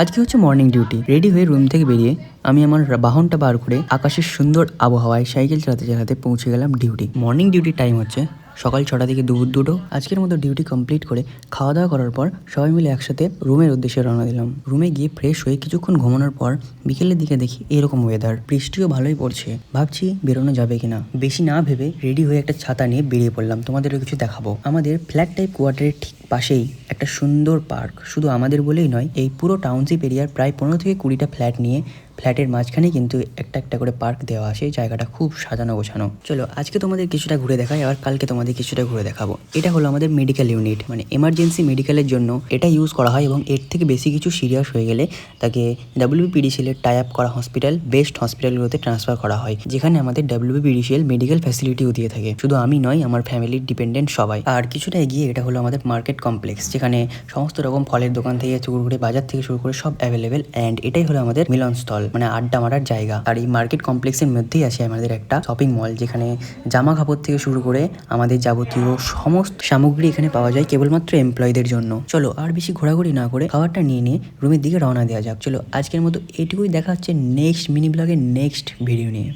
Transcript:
আজকে হচ্ছে morning duty. Ready হয়ে রুম থেকে বেরিয়ে আমি আমার বাহনটা বার করে আকাশের সুন্দর আবহাওয়ায় সাইকেল চালাতে চালাতে পৌঁছে গেলাম ডিউটি। মর্নিং ডিউটির টাইম হচ্ছে সকাল 6টা থেকে দুপুর 2টো। আজকের মতো ডিউটি কমপ্লিট করে খাওয়া দাওয়া করার পর সবাই মিলে একসাথে রুমের উদ্দেশ্যে রওনা দিলাম। রুমে গিয়ে ফ্রেশ হয়ে কিছুক্ষণ ঘুমানোর পর বিকেলের দিকে দেখি এরকম ওয়েদার, বৃষ্টিও ভালোই পড়ছে। ভাবছি বেরোনো যাবে কিনা, বেশি না ভেবে রেডি হয়ে একটা ছাতা নিয়ে বেরিয়ে পড়লাম। তোমাদেরও কিছু দেখাবো। আমাদের ফ্ল্যাট টাইপ কোয়ার্টারের ঠিক পাশেই একটা সুন্দর পার্ক। শুধু আমাদের বলেই নয়, এই পুরো টাউনশিপ এরিয়ার প্রায় 15 থেকে 20টা ফ্ল্যাট নিয়ে ফ্ল্যাটের মাঝখানে কিন্তু একটা একটা করে পার্ক দেওয়া আছে। জায়গাটা খুব সাজানো গোছানো। চলো আজকে তোমাদের কিছুটা ঘুরে দেখাই, আবার কালকে তোমাদের কিছুটা ঘুরে দেখাবো। এটা হলো আমাদের মেডিকেল ইউনিট, মানে এমার্জেন্সি মেডিকেলের জন্য এটা ইউজ করা হয় এবং এর থেকে বেশি কিছু সিরিয়াস হয়ে গেলে তাকে WBPDCL এর টাই আপ করা হসপিটাল, বেস্ট হসপিটালগুলোতে ট্রান্সফার করা হয়, যেখানে আমাদের WBPDCL মেডিকেল ফ্যাসিলিটিও দিয়ে থাকে। শুধু আমি নয়, আমার ফ্যামিলির ডিপেন্ডেন্ট সবাই। আর কিছুটা এগিয়ে এটা হলো আমাদের মার্কেট কমপ্লেক্স, যেখানে সমস্ত রকম ফলের দোকান থেকে শুরু করে বাজার থেকে শুরু করে সব অ্যাভেলেবেল। অ্যান্ড এটাই হলো আমাদের মিলনস্থল, মানে আড্ডা মারার জায়গা। আর এই মার্কেট কমপ্লেক্সের মধ্যেই আছে আমাদের একটা শপিং মল, যেখানে জামা কাপড় থেকে শুরু করে আমাদের যাবতীয় সমস্ত সামগ্রী এখানে পাওয়া যায় কেবলমাত্র এমপ্লয়ীদের জন্য। চলো আর বেশি ঘোরাঘুরি না করে খাবারটা নিয়ে নিয়ে রুমের দিকে রওনা দেওয়া যাক। চলো আজকের মতো এটুকুই, দেখা হচ্ছে নেক্সট মিনি ব্লগের নেক্সট ভিডিও নিয়ে।